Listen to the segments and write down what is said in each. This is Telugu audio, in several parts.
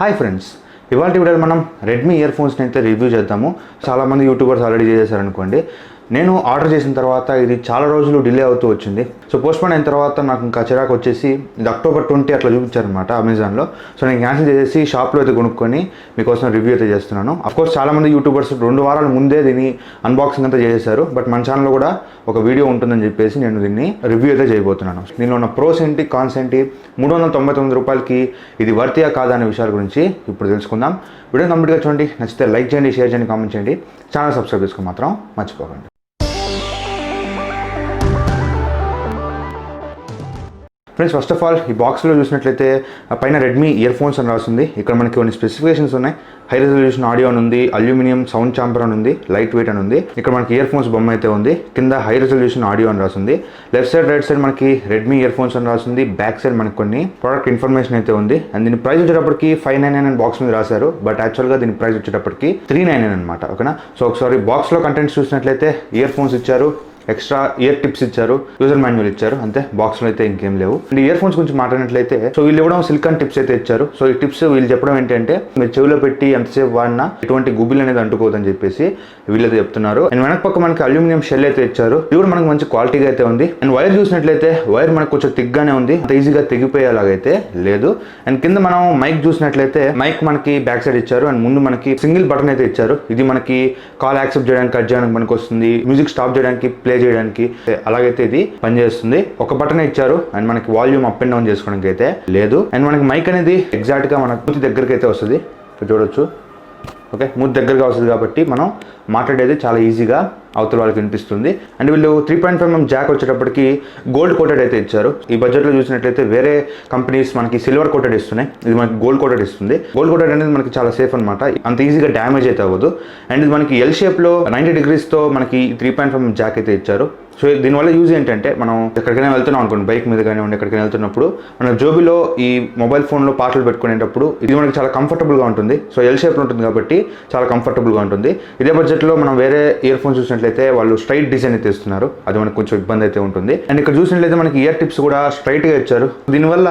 హాయ్ ఫ్రెండ్స్, ఇవాళ వీడియోలో మనం రెడ్మీ ఇయర్ ఫోన్స్ని అయితే రివ్యూ చేద్దాము. చాలామంది యూట్యూబర్స్ ఆల్రెడీ చేసేసారనుకోండి. నేను ఆర్డర్ చేసిన తర్వాత ఇది చాలా రోజులు డిలే అవుతూ వచ్చింది. సో పోస్ట్పోన్ అయిన తర్వాత నాకు ఇంకా చిరాకు వచ్చేసి ఇది October 20 అట్లా చూపించారనమాట అమెజాన్లో. సో నేను క్యాన్సిల్ చేసేసి షాప్లో అయితే కొనుక్కొని మీకోసం రివ్యూ అయితే చేస్తున్నాను. అఫ్కోర్స్ చాలామంది యూట్యూబర్స్ 2 వారాల ముందే దీన్ని అన్బాక్సింగ్ అంతా చేసేసారు. బట్ మన ఛానల్లో కూడా ఒక వీడియో ఉంటుందని చెప్పేసి నేను దీన్ని రివ్యూ అయితే చేయబోతున్నాను. దీనిలో ఉన్న ప్రోస్ ఏంటి, కాన్స్ ఏంటి, 399 రూపాయలకి ఇది వర్తియా కాదా అనే విషయాల గురించి ఇప్పుడు తెలుసుకుందాం. వీడియో కంప్లీట్గా చూడండి. నచ్చితే లైక్ చేయండి, షేర్ చేయండి, కామెంట్ చేయండి. ఛానల్ సబ్స్క్రైబ్ చేసుకో మాత్రం మర్చిపోకండి. ఫ్రెండ్స్, ఫస్ట్ ఆఫ్ ఆల్ ఈ బాక్స్లో చూసినట్లయితే పైన రెడ్మీ ఇయర్ ఫోన్స్ అని రాస్తుంది. ఇక్కడ మనకి కొన్ని స్పెసిఫికేషన్స్ ఉన్నాయి. హై రెజల్యూషన్ ఆడియో అని ఉంది, అల్యూమినియం సౌండ్ ఛాంబర్ అని ఉంది, లైట్ వెయిట్ అని ఉంది. ఇక్కడ మనకి ఇయర్ ఫోన్స్ బొమ్మ అయితే ఉంది. కింద హై రెజల్యూషన్ ఆడియో అని రాస్తుంది. లెఫ్ట్ సైడ్ రైట్ సైడ్ మనకి రెడ్మీ ఇయర్ ఫోన్స్ అని రాస్తుంది. బ్యాక్ సైడ్ మనకి కొన్ని ప్రోడక్ట్ ఇన్ఫర్మేషన్ అయితే ఉంది. అండ్ దీని ప్రైస్ వచ్చేటప్పటికి 599 అని బాక్స్ మీద రాశారు. బట్ యాక్చువల్గా దీని ప్రైస్ వచ్చేటప్పటికి 399 అనమాట. ఓకేనా. సో ఒకసారి బాక్స్లో కంటెంట్స్ చూసినట్లయితే ఇయర్ ఫోన్స్ ఇచ్చారు, ఎక్స్ట్రా ఇయర్ టిప్స్ ఇచ్చారు, యూజర్ మాన్యువల్ ఇచ్చారు, అంతే. బాక్స్లో అయితే ఇంకేం లేవు. అండ్ ఇయర్ ఫోన్స్ గురించి మాట్లాడినట్లయితే సో వీళ్ళు ఇవ్వడం సిలికాన్ టిప్స్ అయితే ఇచ్చారు. సో ఈ టిప్స్ వీళ్ళు చెప్పడం ఏంటంటే మీరు చెవిలో పెట్టి ఎంతసేపు వాడినా ఎటువంటి గుబిల్ అనేది అంటుకోదని చెప్పేసి వీళ్ళైతే చెప్తున్నారు. అండ్ వెనక పక్క మనకి అల్యూమినియం షెల్ అయితే ఇచ్చారు. ఇది కూడా మనకి మంచి క్వాలిటీగా అయితే ఉంది. అండ్ వైర్ చూసినట్లయితే వైర్ మనకు కొంచెం థిక్గానే ఉంది, అంత ఈజీగా తెగిపోయేలాగైతే లేదు. అండ్ కింద మనం మైక్ చూసినట్లయితే మైక్ మనకి బ్యాక్ సైడ్ ఇచ్చారు. అండ్ ముందు మనకి సింగిల్ బటన్ అయితే ఇచ్చారు. ఇది మనకి కాల్ యాక్సెప్ట్ చేయడానికి, కట్ చేయడానికి మనకు వస్తుంది. మ్యూజిక్ స్టాప్ చేయడానికి, ప్లే చేయడానికి అలాగైతే ఇది పనిచేస్తుంది. ఒక బటన్ ఇచ్చారు. అండ్ మనకి వాల్యూమ్ అప్ అండ్ డౌన్ చేసుకోవడానికి అయితే లేదు. అండ్ మనకి మైక్ అనేది ఎగ్జాక్ట్ గా మన మూతి దగ్గరికి అయితే వస్తుంది, చూడొచ్చు. ఓకే, మూతి దగ్గరగా వస్తుంది కాబట్టి మనం మాట్లాడేది చాలా ఈజీగా అవతల వాళ్ళకి వినిపిస్తుంది. అండ్ వీళ్ళు 3.5mm జాక్ వచ్చేటప్పటికి గోల్డ్ కోటెడ్ అయితే ఇచ్చారు. ఈ బడ్జెట్లో చూసినట్లయితే వేరే కంపెనీస్ మనకి సిల్వర్ కోటెడ్ ఇస్తున్నాయి, ఇది మనకి గోల్డ్ కోటెడ్ ఇస్తుంది. గోల్డ్ కోటెడ్ అనేది మనకి చాలా సేఫ్ అనమాట, అంత ఈజీగా డ్యామేజ్ అయితే అవ్వదు. అండ్ ఇది మనకి ఎల్ షేప్లో 90 degreesతో మనకి 3.5mm జాక్ అయితే ఇచ్చారు. సో దీనివల్ల యూజ్ ఏంటంటే మనం ఎక్కడికైనా వెళ్తున్నాం అనుకోండి, బైక్ మీద కానివ్వండి, ఎక్కడికైనా వెళ్తున్నప్పుడు మన జోబీలో ఈ మొబైల్ ఫోన్లో పాటలు పెట్టుకునేటప్పుడు ఇది మనకి చాలా కంఫర్టబుల్గా ఉంటుంది. సో ఎల్ షేప్లో ఉంటుంది కాబట్టి చాలా కంఫర్టబుల్గా ఉంటుంది. ఇదే బడ్జెట్లో మనం వేరే ఇయర్ ఫోన్స్ చూసినట్లయితే వాళ్ళు స్ట్రైట్ డిజైన్ అయితే ఇస్తున్నారు, అది మనకు కొంచెం ఇబ్బంది అయితే ఉంటుంది. అండ్ ఇక్కడ చూసినట్లయితే మనకి ఇయర్ టిప్స్ కూడా స్ట్రైట్గా ఇచ్చారు. దీనివల్ల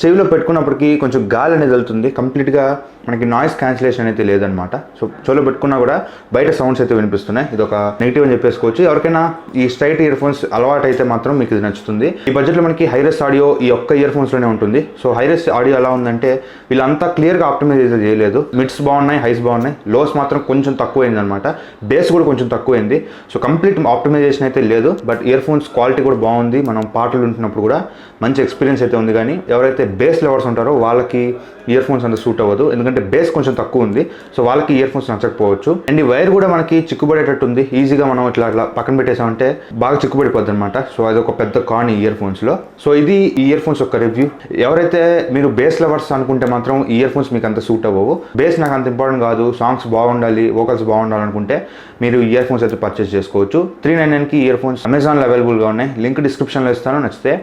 చెవిలో పెట్టుకున్నప్పటికీ కొంచెం గాలి అనేది వెళ్తుంది, కంప్లీట్గా మనకి నాయిస్ క్యాన్సిలేషన్ అయితే లేదనమాట. సో చెవిలో పెట్టుకున్నా కూడా బయట సౌండ్స్ అయితే వినిపిస్తున్నాయి. ఇది ఒక నెగిటివ్ అని చెప్పేసుకోవచ్చు. ఎవరికైనా ఈ స్ట్రైట్ ఇయర్ ఫోన్స్ అలవాటు అయితే మాత్రం మీకు ఇది నచ్చుతుంది. ఈ బడ్జెట్లో మనకి హైరెస్ ఆడియో ఈ ఒక్క ఇయర్ ఫోన్స్లోనే ఉంటుంది. సో హైరెస్ ఆడియో ఎలా ఉందంటే వీళ్ళంతా క్లియర్గా ఆప్టిమైజ్ అయితే చేయలేదు. మిడ్స్ బాగున్నాయి, హైస్ బాగున్నాయి, లోస్ మాత్రం కొంచెం తక్కువైంది అనమాట. బేస్ కూడా కొంచెం తక్కువైంది. సో కంప్లీట్ ఆప్టిమైజేషన్ అయితే లేదు. బట్ ఇయర్ ఫోన్స్ క్వాలిటీ కూడా బాగుంది. మనం పాటలు వింటున్నప్పుడు కూడా మంచి ఎక్స్పీరియన్స్ అయితే ఉంది. కానీ ఎవరైతే బేస్ లవర్స్ ఉంటారో వాళ్ళకి ఇయర్ ఫోన్స్ అంత సూట్ అవ్వదు, ఎందుకంటే బేస్ కొంచెం తక్కువ ఉంది. సో వాళ్ళకి ఇయర్ ఫోన్స్ నచ్చకపోవచ్చు. అండ్ ఈ వైర్ కూడా మనకి చిక్కుబడేటట్టు ఉంది. ఈజీగా మనం ఇట్లా పక్కన పెట్టేసామంటే బాగా చిక్కుబడిపోద్ది అనమాట. సో అది ఒక పెద్ద కాన్ ఈ ఇయర్ ఫోన్స్లో. సో ఇది ఈ ఇయర్ ఫోన్స్ యొక్క రివ్యూ. ఎవరైతే మీరు బేస్ లవర్స్ అనుకుంటే మాత్రం ఈ ఇయర్ ఫోన్స్ మీకు అంత సూట్ అవ్వవు. బేస్ నాకు అంత ఇంపార్టెంట్ కాదు, సాంగ్స్ బాగుండాలి, వోకల్స్ బాగుండాలనుకుంటే మీరు ఇయర్ ఫోన్స్ అయితే పర్చేస్ చేసుకోవచ్చు. 399కి ఇయర్ ఫోన్స్ అమెజాన్లో అవైలబుల్గా ఉన్నాయి. లింక్ డిస్క్రిప్షన్లో ఇస్తాను, నచ్చితే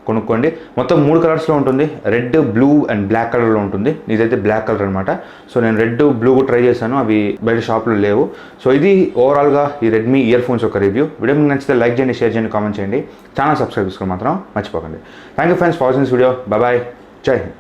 కొనుక్కోండి. మొత్తం 3 కలర్స్లో ఉంటుంది. రెడ్, బ్లూ అండ్ బ్లాక్ కలర్లో ఉంటుంది. ఇదైతే బ్లాక్ కలర్ అనమాట. సో నేను రెడ్, బ్లూ ట్రై చేశాను, అవి బయట షాప్లో లేవు. సో ఇది ఓవరాల్గా ఈ రెడ్మీ ఇయర్ ఫోన్స్ యొక్క రివ్యూ. వీడియో మీకు నచ్చితే లైక్ చేయండి, షేర్ చేయండి, కామెంట్ చేయండి. ఛానల్ సబ్స్క్రైబ్ చేసుకోవడం మాత్రం మర్చిపోకండి. Thank you friends for watching this video. Bye, జై హింద్.